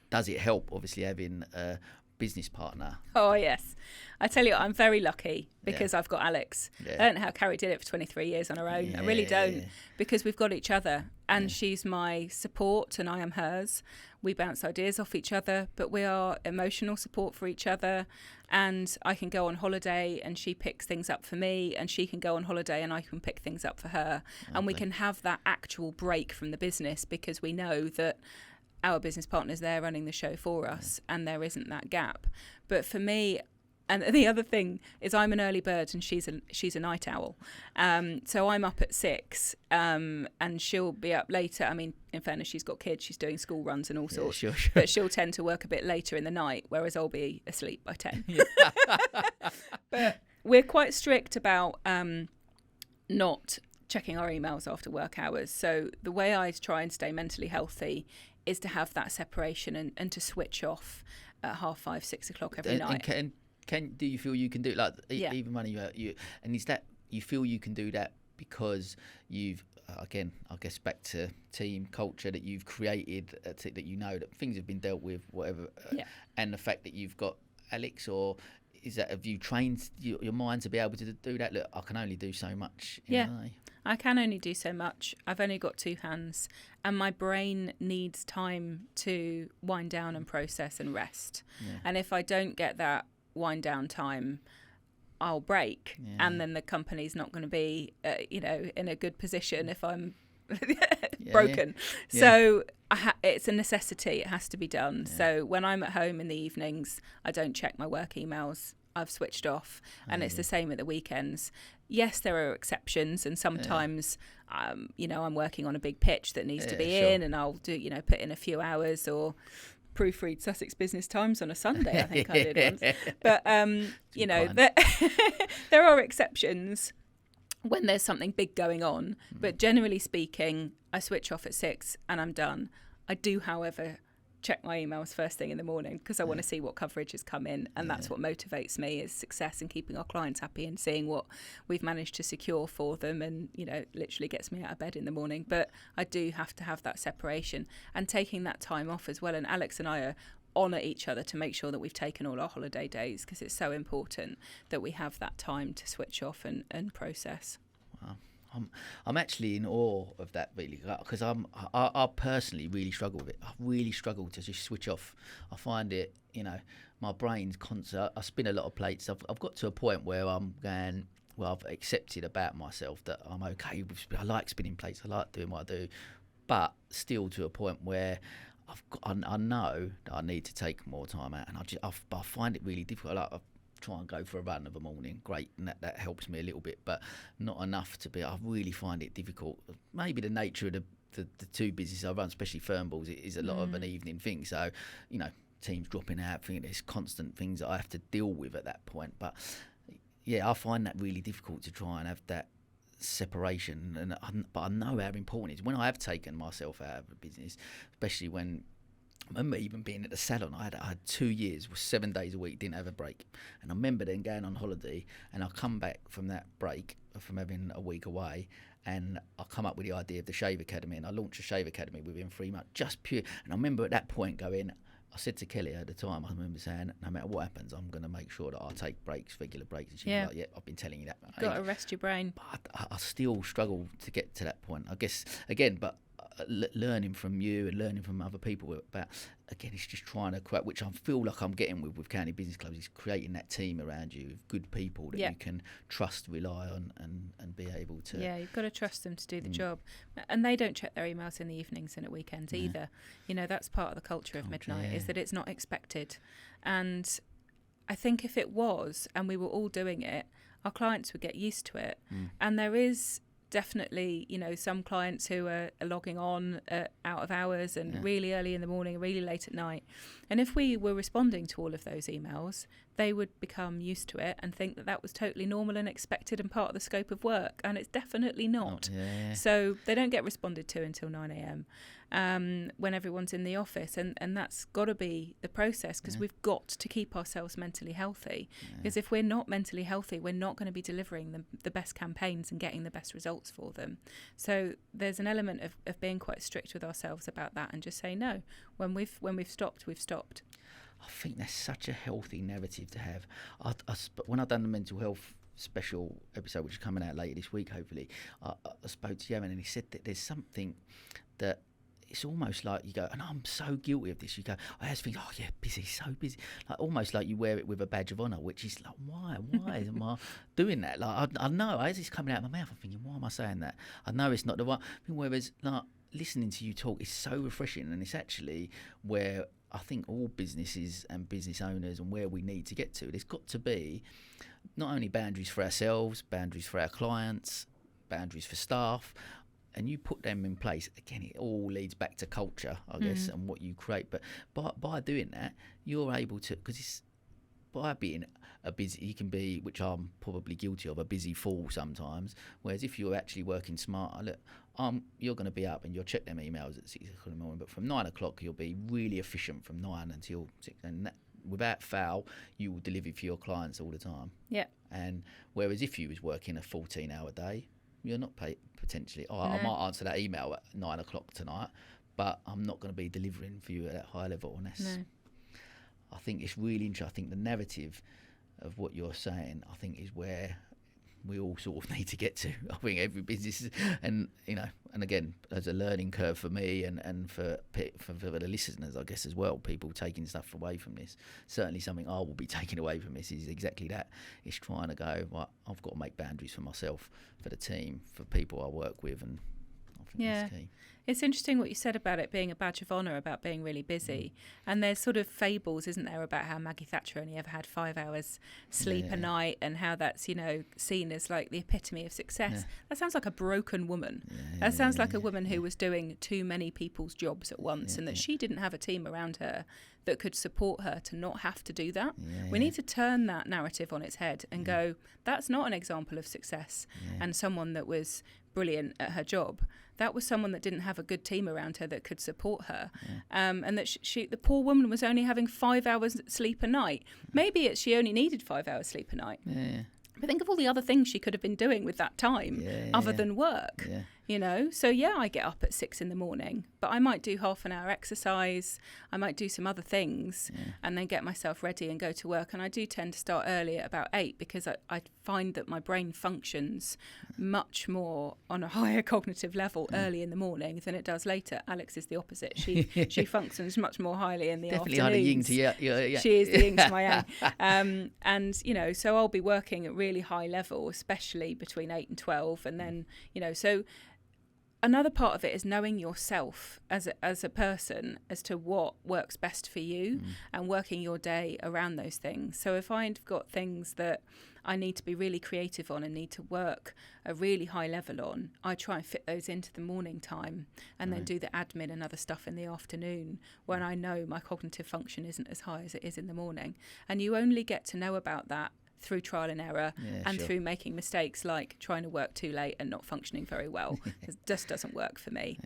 Does it help, obviously, having a business partner? Oh, yes. I tell you what, I'm very lucky because I've got Alex. I don't know how Carrie did it for 23 years on her own. I really don't, because we've got each other, and she's my support and I am hers. We bounce ideas off each other, but we are emotional support for each other. And I can go on holiday and she picks things up for me, and she can go on holiday and I can pick things up for her. Okay. And we can have that actual break from the business, because we know that our business partner's there running the show for us, and there isn't that gap. But for me, and the other thing is, I'm an early bird and she's a night owl. So I'm up at 6, and she'll be up later. I mean, in fairness, she's got kids, she's doing school runs and all sorts. Sure. But she'll tend to work a bit later in the night, whereas I'll be asleep by 10. But we're quite strict about not checking our emails after work hours. So the way I try and stay mentally healthy is to have that separation and to switch off at 5:30, 6 o'clock every night. And do you feel you can do it, like even when you and is that you feel you can do that because you've again, I guess back to team culture, that you've created that you know that things have been dealt with, whatever, and the fact that you've got Alex, or is that, have you trained your mind to be able to do that? Look, I can only do so much in a day. I can only do so much. I've only got 2 hands, and my brain needs time to wind down and process and rest. And if I don't get that wind down time, I'll break, and then the company's not going to be in a good position if I'm broken. So it's a necessity. It has to be done. So when I'm at home in the evenings, I don't check my work emails. I've switched off, and it's the same at the weekends. Yes, there are exceptions, and sometimes I'm working on a big pitch that needs to be in, and I'll do put in a few hours, or proofread Sussex Business Times on a Sunday. I think I did once. But there are exceptions when there's something big going on. But generally speaking, I switch off at 6 and I'm done. I do, however, check my emails first thing in the morning, because I want to see what coverage has come in, and that's what motivates me, is success and keeping our clients happy and seeing what we've managed to secure for them, and literally gets me out of bed in the morning. But I do have to have that separation and taking that time off as well. And Alex and I are honour each other to make sure that we've taken all our holiday days, because it's so important that we have that time to switch off and process. Wow. I'm actually in awe of that, really, because I personally really struggle with it. I really struggle to just switch off. I find it, my brain's constant. I spin a lot of plates. I've got to a point where I'm going, well, I've accepted about myself that I'm okay with. I like spinning plates. I like doing what I do, but still to a point where I know that I need to take more time out, and I find it really difficult. I try and go for a run of a morning, great, and that helps me a little bit, but not enough to be. I really find it difficult. Maybe the nature of the two businesses I run, especially Fernballs, it is a lot of an evening thing. So, teams dropping out, there's constant things that I have to deal with at that point. But yeah, I find that really difficult to try and have that separation. But I know how important it is. When I have taken myself out of the business, especially when I remember even being at the salon, I had 2 years, 7 days a week, didn't have a break. And I remember then going on holiday, and I come back from that break, from having a week away, and I come up with the idea of the Shave Academy, and I launched a Shave Academy within 3 months, just pure. And I remember at that point going, I said to Kelly at the time, I remember saying, no matter what happens, I'm going to make sure that I take breaks, regular breaks. And she was like, yeah, I've been telling you that. Got to rest your brain. But I still struggle to get to that point, I guess, again, but learning from you and learning from other people about, again, it's just trying to create, which I feel like I'm getting with County Business Clubs, is creating that team around you of good people that you can trust, rely on, and be able to. Yeah, you've got to trust them to do the job. And they don't check their emails in the evenings and at weekends either. That's part of the culture of Midnight, is that it's not expected. And I think if it was, and we were all doing it, our clients would get used to it. And there is definitely, some clients who are logging on out of hours and really early in the morning, really late at night. And if we were responding to all of those emails, they would become used to it and think that was totally normal and expected and part of the scope of work. And it's definitely not. So they don't get responded to until 9 a.m. When everyone's in the office. And that's got to be the process, because we've got to keep ourselves mentally healthy. Because if we're not mentally healthy, we're not going to be delivering the best campaigns and getting the best results for them. So there's an element of being quite strict with ourselves about that and just say no. When we've stopped, we've stopped. I think that's such a healthy narrative to have. When I've done the mental health special episode, which is coming out later this week, hopefully, I spoke to Yaman, and he said that there's something that it's almost like you go, and I'm so guilty of this, you go, I just think, busy, so busy. Like almost like you wear it with a badge of honour, which is like, why am I doing that? Like I know, as it's coming out of my mouth, I'm thinking, why am I saying that? I know it's not the right thing, whereas like listening to you talk is so refreshing, and it's actually where I think all businesses and business owners, and where we need to get to, there's got to be not only boundaries for ourselves, boundaries for our clients, boundaries for staff, and you put them in place. Again, it all leads back to culture, I guess, and what you create. But by doing that, you're able to, because it's by being a busy, you can be, which I'm probably guilty of, a busy fool sometimes. Whereas if you're actually working smart, you're going to be up and you'll check them emails at 6 o'clock in the morning. But from 9 o'clock, you'll be really efficient from 9 until 6. And that, without fail, you will deliver for your clients all the time. Yeah. And whereas if you was working a 14-hour day, you're not paid potentially. I might answer that email at 9 o'clock tonight, but I'm not going to be delivering for you at that high level. And that's, I think it's really interesting. I think the narrative of what you're saying, I think, is where we all sort of need to get to. I think every business, and again, there's a learning curve for me and for the listeners, I guess, as well. People taking stuff away from this. Certainly, something I will be taking away from this is exactly that. It's trying to go, right, I've got to make boundaries for myself, for the team, for people I work with, and I think that's key. It's interesting what you said about it being a badge of honour, about being really busy. And there's sort of fables, isn't there, about how Maggie Thatcher only ever had 5 hours sleep a night, and how that's, seen as like the epitome of success. That sounds like a broken woman. That sounds like a woman who was doing too many people's jobs at once, and that she didn't have a team around her that could support her to not have to do that. We need to turn that narrative on its head and go, that's not an example of success and someone that was brilliant at her job. That was someone that didn't have a good team around her that could support her, and that the poor woman was only having 5 hours sleep a night. Maybe she only needed 5 hours sleep a night. But think of all the other things she could have been doing with that time other than work. you know. So yeah, I get up at 6 a.m, but I might do half an hour exercise, I might do some other things, and then get myself ready and go to work. And I do tend to start early at about 8, because I find that my brain functions much more on a higher cognitive level early in the morning than it does later. Alex is the opposite. She functions much more highly in the Definitely afternoons. Definitely the yin to She is the yin to my yang. And, you know, so I'll be working at really high level, especially between 8 and 12. And then, you know, so another part of it is knowing yourself as a person as to what works best for you and working your day around those things. So if I've got things that I need to be really creative on and need to work a really high level on, I try and fit those into the morning time and then do the admin and other stuff in the afternoon when I know my cognitive function isn't as high as it is in the morning. And you only get to know about that through trial and error and through making mistakes like trying to work too late and not functioning very well. It just doesn't work for me.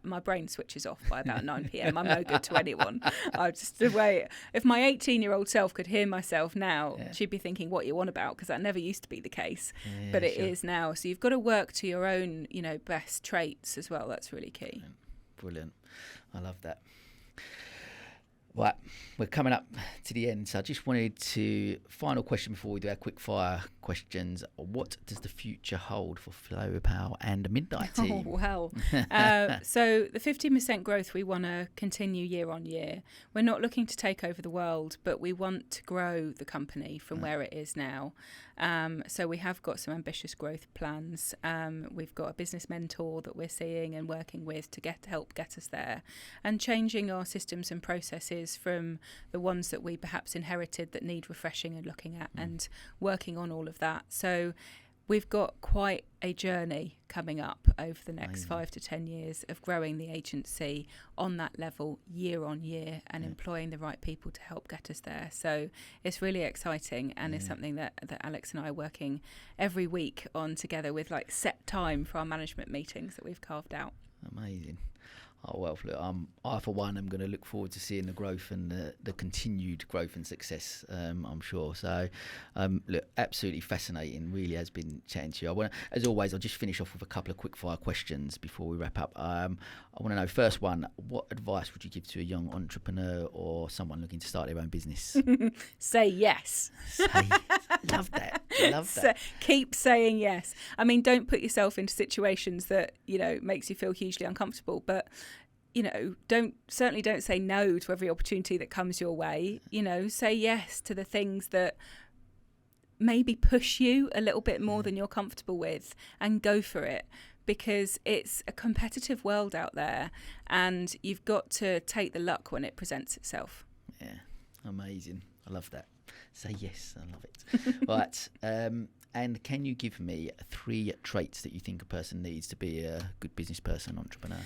My brain switches off by about 9 p.m. I'm no good to anyone. I just the way if my 18-year-old self could hear myself now, she'd be thinking, what you on about? Because that never used to be the case, but it is now. So you've got to work to your own, you know, best traits as well. That's really key. Brilliant. I love that. Right, we're coming up to the end, so I just wanted to, final question before we do our quick fire questions. What does the future hold for Flo Powell and the Midnight team? Oh, well. So the 15% growth, we want to continue year on year. We're not looking to take over the world, but we want to grow the company from where it is now. So we have got some ambitious growth plans. We've got a business mentor that we're seeing and working with to help get us there, and changing our systems and processes from the ones that we perhaps inherited that need refreshing and looking at, and working on all of that. So we've got quite a journey coming up over the next 5 to 10 years of growing the agency on that level year on year and employing the right people to help get us there. So it's really exciting, and it's something that Alex and I are working every week on together with like set time for our management meetings that we've carved out. Amazing. Oh, well, look, I, for one, am going to look forward to seeing the growth and the continued growth and success, I'm sure. So, look, absolutely fascinating. Really has been chatting to you. As always, I'll just finish off with a couple of quick-fire questions before we wrap up. I want to know, first one, what advice would you give to a young entrepreneur or someone looking to start their own business? Say yes. Love that. Love that. Keep saying yes. I mean, don't put yourself into situations that, you know, makes you feel hugely uncomfortable, but you know, don't say no to every opportunity that comes your way. You know, say yes to the things that maybe push you a little bit more than you're comfortable with, and go for it, because it's a competitive world out there and you've got to take the luck when it presents itself. Yeah, amazing. I love that. Say yes. I love it. Right. And can you give me 3 traits that you think a person needs to be a good business person, entrepreneur?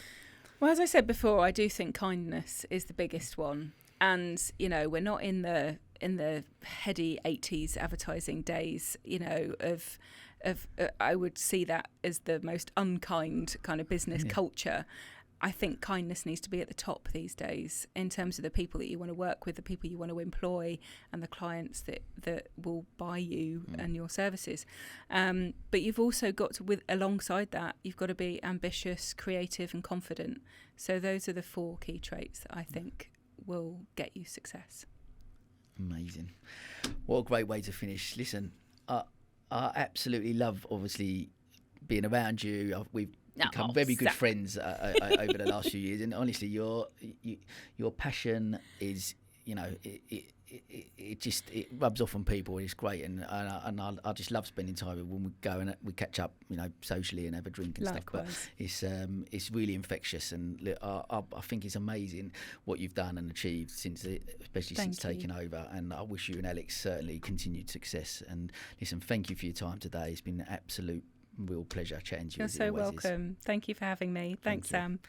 Well, as I said before, I do think kindness is the biggest one. And, you know, we're not in the heady 80s advertising days, you know, of I would see that as the most unkind kind of business culture. I think kindness needs to be at the top these days in terms of the people that you want to work with, the people you want to employ, and the clients that will buy you and your services. But you've also got to, alongside that, you've got to be ambitious, creative and confident. So those are the 4 key traits that I think will get you success. Amazing. What a great way to finish. Listen, I absolutely love, obviously, being around you. We've become very good friends over the last few years, and honestly, your passion is, you know, it rubs off on people. It's great, and I just love spending time with when we go and we catch up, you know, socially and have a drink and Likewise. stuff. But it's really infectious, and I think it's amazing what you've done and achieved especially since taking over. And I wish you and Alex certainly continued success. And listen, thank you for your time today. It's been an absolute real pleasure chatting to you. You're so welcome. Thank you for having me. Thanks, Sam.